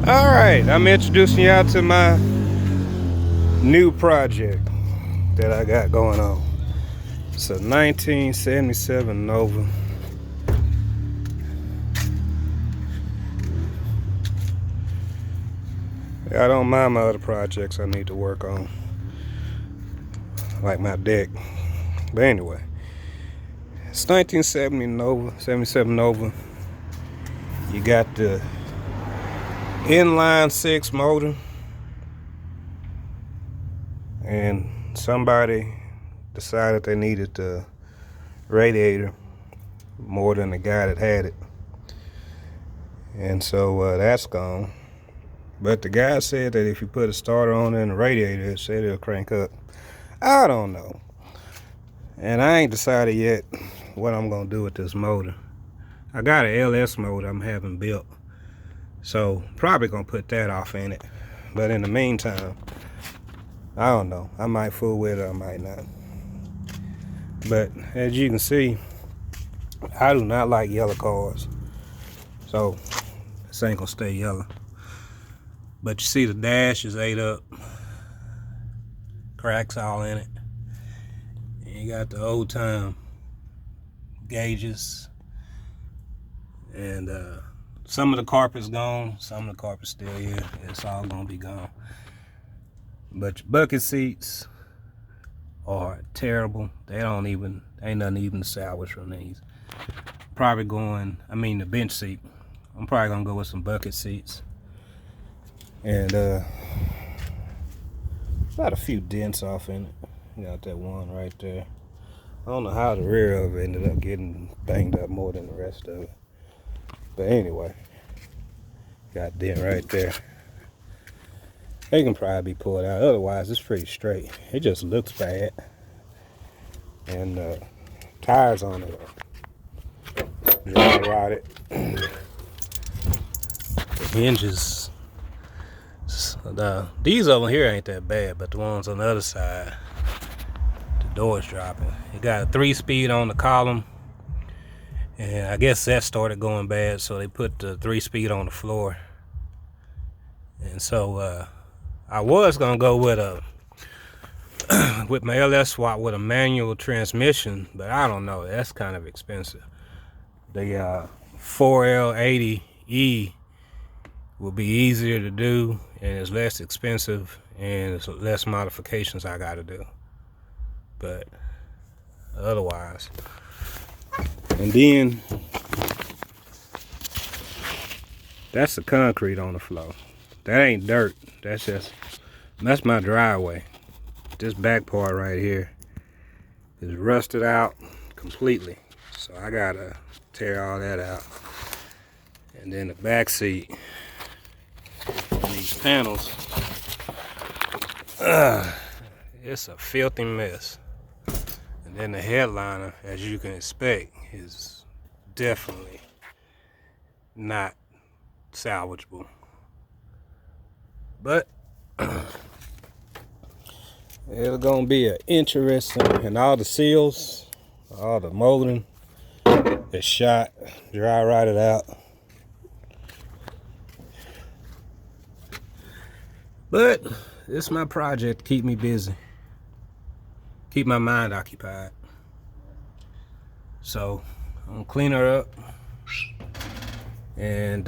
Alright, I'm introducing y'all to my new project that I got going on. It's a 1977 Nova. I don't mind my other projects I need to work on, like my deck. But anyway, it's 1970 Nova, 77 Nova. You got the inline 6 motor, and somebody decided they needed the radiator more than the guy that had it, and so that's gone. But the guy said that if you put a starter on it and the radiator, it said it'll crank up. I don't know, and I ain't decided yet what I'm gonna do with this motor. I got an LS motor I'm having built, so probably gonna put that off in it. But in the meantime, I don't know, I might fool with it or I might not. But as you can see, I do not like yellow cars, so this ain't gonna stay yellow. But you see the dash is ate up, cracks all in it, and you got the old time gauges, and some of the carpet's gone, some of the carpet's still here. It's all gonna be gone. But your bucket seats are terrible. They don't even, ain't nothing even to salvage from these. Probably going, I mean the bench seat, I'm probably gonna go with some bucket seats. And got a few dents off in it. Got that one right there. I don't know how the rear of it ended up getting banged up more than the rest of it. But anyway, got a dent right there. They can probably be pulled out. Otherwise, it's pretty straight. It just looks bad. And tires on it are dry rotted. The hinges, these over here ain't that bad, but the ones on the other side, the door's dropping. It got a 3-speed on the column, and I guess that started going bad, so they put the 3-speed on the floor. And so I was gonna go with a with my LS swap with a manual transmission, but I don't know, that's kind of expensive. The 4L80E will be easier to do, and it's less expensive, and it's less modifications I gotta do. But otherwise, and then that's the concrete on the floor. That ain't dirt. That's my driveway. This back part right here is rusted out completely, so I gotta tear all that out. And then the back seat, these panels, it's a filthy mess. And then the headliner, as you can expect, is definitely not salvageable. But it's gonna be an interesting, and all the seals, all the molding is shot, dry rotted out. But it's my project to keep me busy, keep my mind occupied. So I'm gonna clean her up and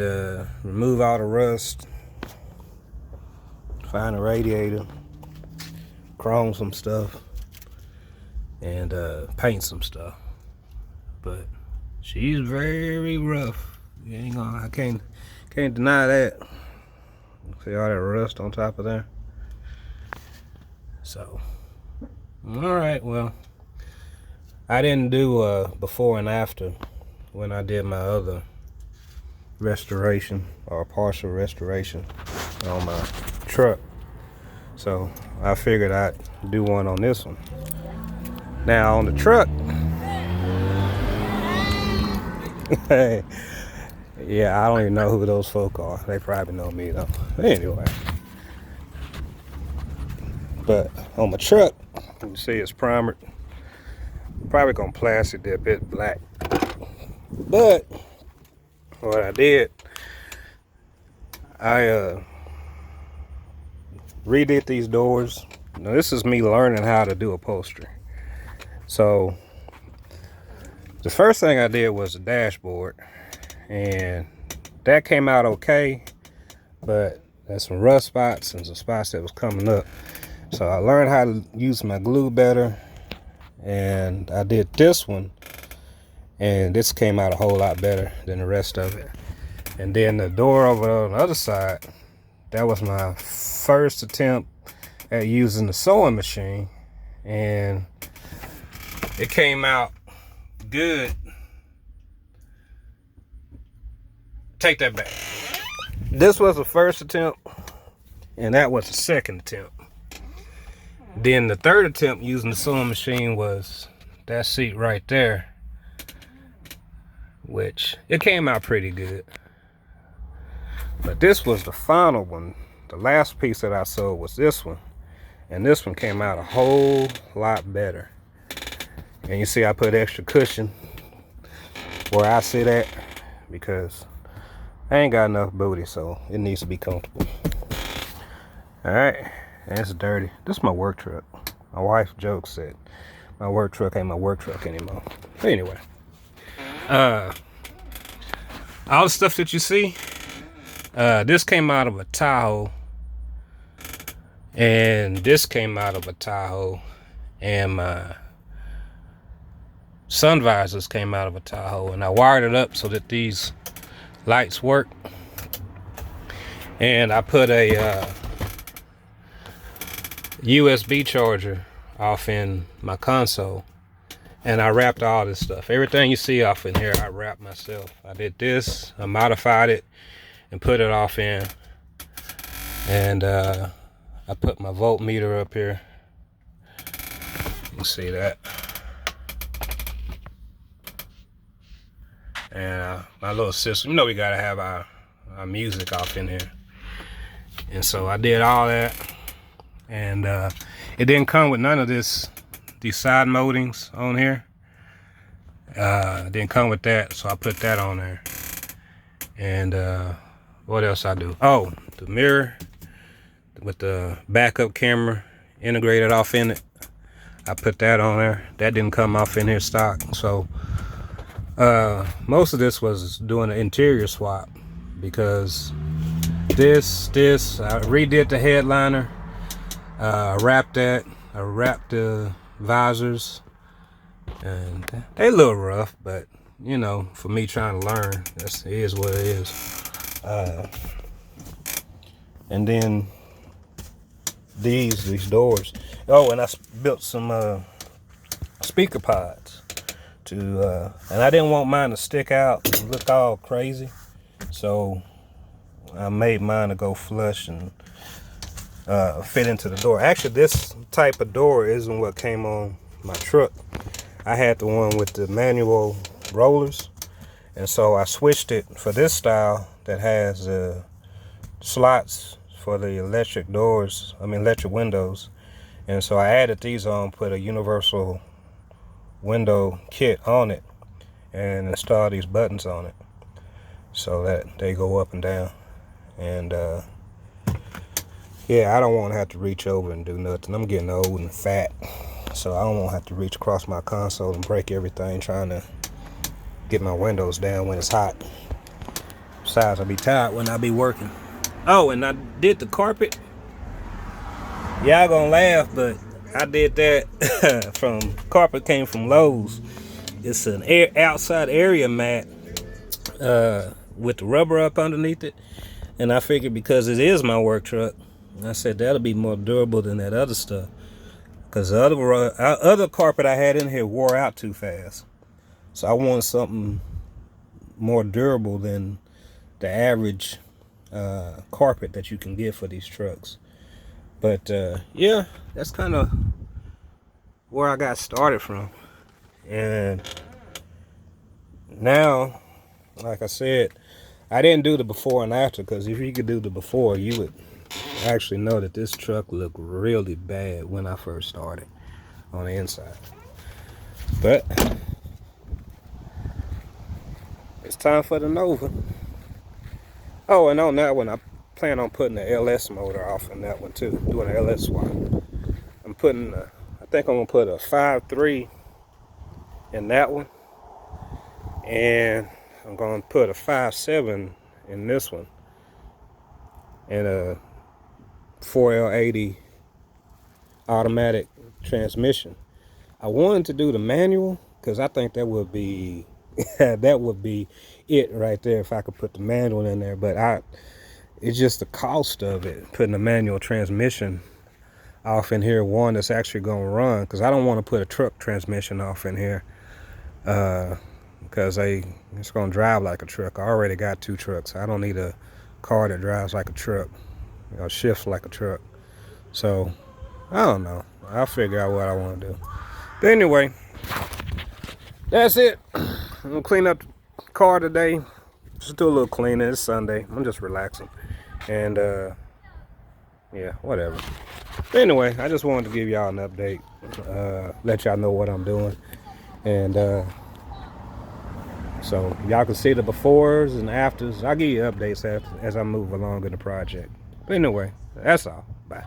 remove all the rust, find a radiator, chrome some stuff, and paint some stuff. But she's very rough. You ain't gonna, I can't deny that. See all that rust on top of there. So, all right, well, I didn't do before and after when I did my other restoration, or partial restoration, on my truck. So I figured I'd do one on this one. Now on the truck, yeah, I don't even know who those folk are. They probably know me though. Anyway, but on my truck, you see it's primered. Probably gonna plastic it a bit black. But what I did, I redid these doors. Now this is me learning how to do upholstery. So the first thing I did was the dashboard, and that came out okay, but there's some rust spots and some spots that was coming up. So I learned how to use my glue better, and I did this one, and this came out a whole lot better than the rest of it. And then the door over on the other side, that was my first attempt at using the sewing machine, and it came out good. Take that back. This was the first attempt, and that was the second attempt. Then the third attempt using the sewing machine was that seat right there, which it came out pretty good. But this was the final one. The last piece that I sewed was this one, and this one came out a whole lot better. And you see I put extra cushion where I sit at, because I ain't got enough booty, so it needs to be comfortable. All right, and it's dirty. This is my work truck. My wife jokes that my work truck ain't my work truck anymore. But anyway, all the stuff that you see, this came out of a Tahoe, and this came out of a Tahoe, and my sun visors came out of a Tahoe, and I wired it up so that these lights work. And I put a USB charger off in my console, and I wrapped all this stuff. Everything you see off in here, I wrapped myself. I did this, I modified it and put it off in, and I put my voltmeter up here. You can see that. And my little system, you know, we gotta have our music off in here. And so I did all that, and it didn't come with none of these side moldings on here. It didn't come with that, so I put that on there. And what else I do? Oh, the mirror with the backup camera integrated off in it, I put that on there. That didn't come off in here stock. So most of this was doing an interior swap, because this I redid the headliner, wrapped that, I wrapped the visors, and they a little rough, but you know, for me trying to learn, it is what it is. And then these doors. Oh, and I built some speaker pods to, and I didn't want mine to stick out and look all crazy, so I made mine to go flush and fit into the door. Actually, this type of door isn't what came on my truck. I had the one with the manual rollers, and so I switched it for this style that has slots for the electric doors, electric windows. And so I added these on, put a universal window kit on it, and install these buttons on it so that they go up and down. And yeah, I don't want to have to reach over and do nothing. I'm getting old and fat, so I don't want to have to reach across my console and break everything trying to get my windows down when it's hot. Besides, I'll be tired when I be working. Oh, and I did the carpet. Y'all gonna laugh, but I did that from carpet came from Lowe's. It's an outside area mat with the rubber up underneath it, and I figured because it is my work truck, I said that'll be more durable than that other stuff, because the other carpet I had in here wore out too fast. So I wanted something more durable than the average carpet that you can get for these trucks. But yeah, that's kind of where I got started from. And now, like I said, I didn't do the before and after, because if you could do the before, you would actually know that this truck looked really bad when I first started on the inside. But it's time for the Nova. Oh, and on that one, I plan on putting the LS motor off in that one too, doing an LS swap. I'm putting, I think I'm gonna put a 5.3 in that one, and I'm gonna put a 5.7 in this one, and a 4L80 automatic transmission. I wanted to do the manual because I think that would be that would be it right there if I could put the manual in there, but it's just the cost of it, putting a manual transmission off in here, one that's actually going to run, because I don't want to put a truck transmission off in here, because it's going to drive like a truck. I already got 2 trucks. I don't need a car that drives like a truck, shifts like a truck. So I don't know, I'll figure out what I want to do. But anyway, that's it. I'm gonna clean up the car today. Just do a little cleaning. It's Sunday. I'm just relaxing. And yeah, whatever. But anyway, I just wanted to give y'all an update, let y'all know what I'm doing. And so y'all can see the befores and afters. I'll give you updates as I move along in the project. But anyway, that's all. Bye.